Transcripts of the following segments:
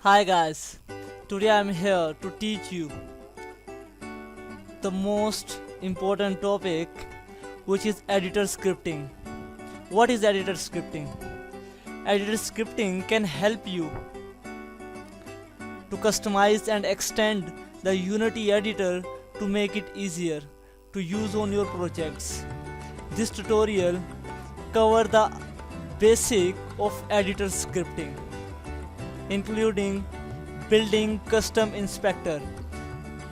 Hi guys, today I'm here to teach you the most important topic, which is editor scripting. What is editor scripting? Editor scripting can help you to customize and extend the Unity editor to make it easier to use on your projects. This tutorial covers the basic of editor scripting, including building custom inspector.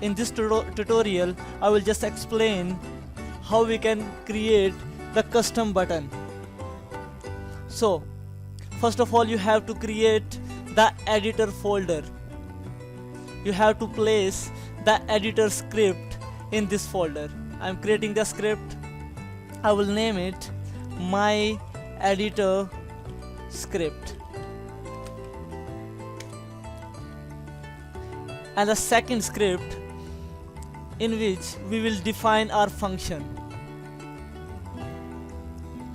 In this tutorial, I will just explain how we can create the custom button. So, first of all, you have to create the editor folder. You have to place the editor script in this folder. I am creating the script. I will name it my editor script. And the second script in which we will define our function.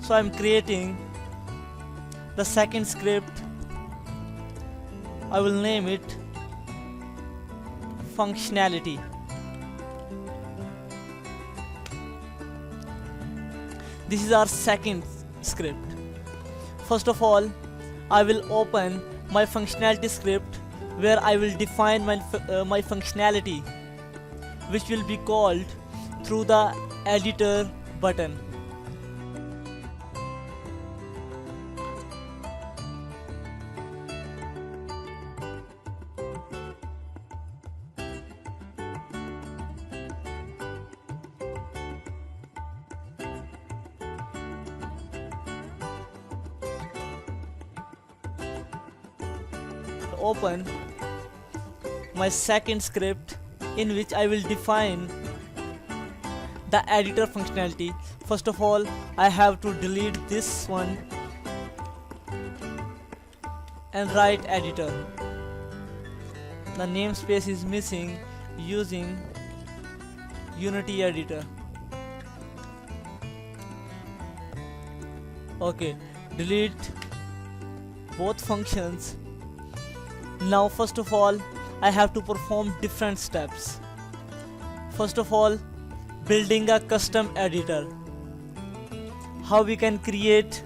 So I am creating the second script. I will name it functionality. This is our second script. First of all, I will open my functionality script where I will define my functionality, which will be called through the editor button. Open my second script in which I will define the editor functionality. First of all, I have to delete this one and write editor. The namespace is missing using Unity editor. Okay, delete both functions. Now first of all, I have to perform different steps. First of all, building a custom editor. How we can create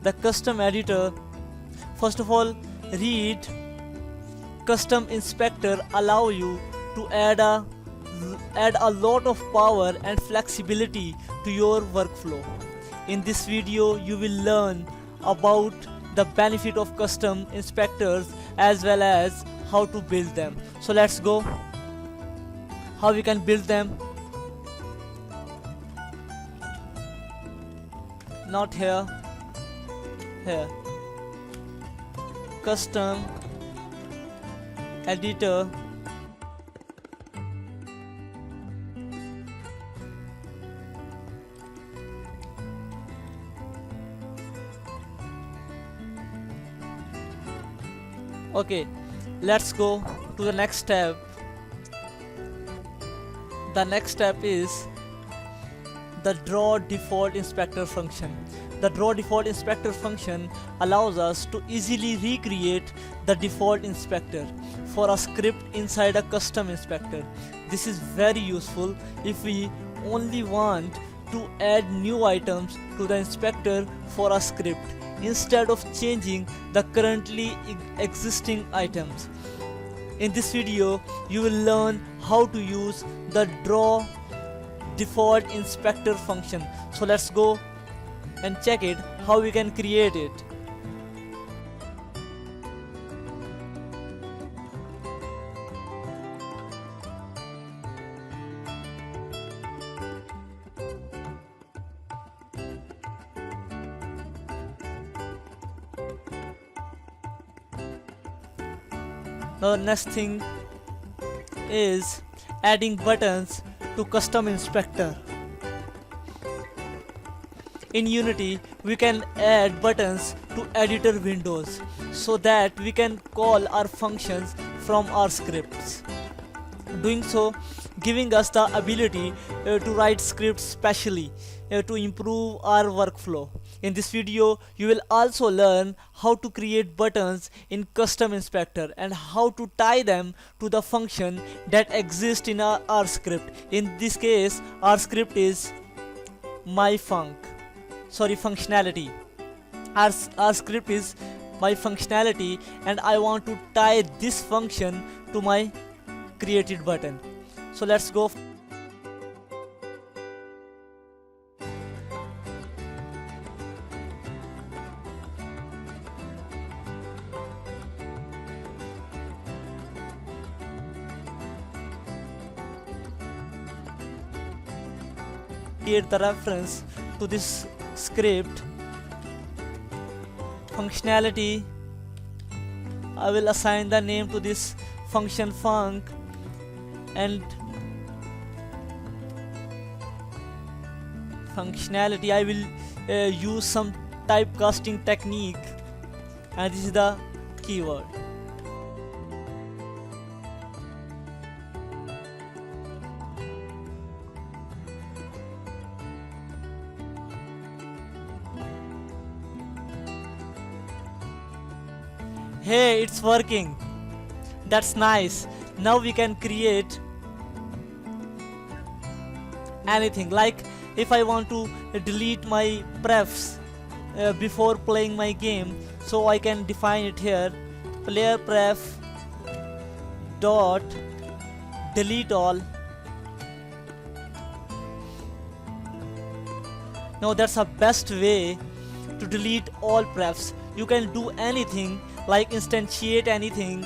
the custom editor? First of all, read custom inspector allow you to add a lot of power and flexibility to your workflow. In this video, you will learn about the benefit of custom inspectors as well as how to build them. So let's go. How we can build them? Not here. Here. Custom editor. Okay, let's go to the next step. The next step is the DrawDefaultInspector function. The DrawDefaultInspector function allows us to easily recreate the default inspector for a script inside a custom inspector. This is very useful if we only want to add new items to the inspector for a script instead of changing the currently existing items. In this video, you will learn how to use the DrawDefaultInspector function. So let's go and check it, how we can create it. Now the next thing is adding buttons to custom inspector. In Unity, we can add buttons to editor windows so that we can call our functions from our scripts. Doing so, giving us the ability to write scripts specially to improve our workflow. In this video, you will also learn how to create buttons in custom inspector and how to tie them to the function that exists in our script. In this case, our script is functionality. Our script is my functionality, and I want to tie this function to my created button. So let's go. Create the reference to this script functionality. I will assign the name to this function func, and functionality I will use some typecasting technique, and this is the keyword. Hey, it's working. That's nice. Now we can create anything. Like if I want to delete my prefs before playing my game, so I can define it here. Player pref dot delete all. Now that's the best way to delete all prefs. You can do anything, like instantiate anything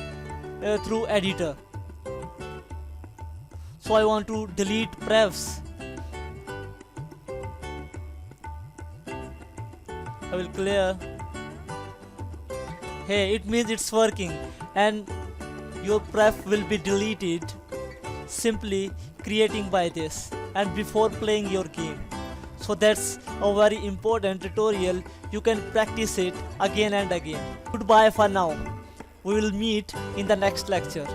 through editor. So I want to delete prefs. I will clear. Hey, it means it's working, and your pref will be deleted simply creating by this and before playing your game. So that's a very important tutorial. You can practice it again and again. Goodbye for now. We will meet in the next lecture.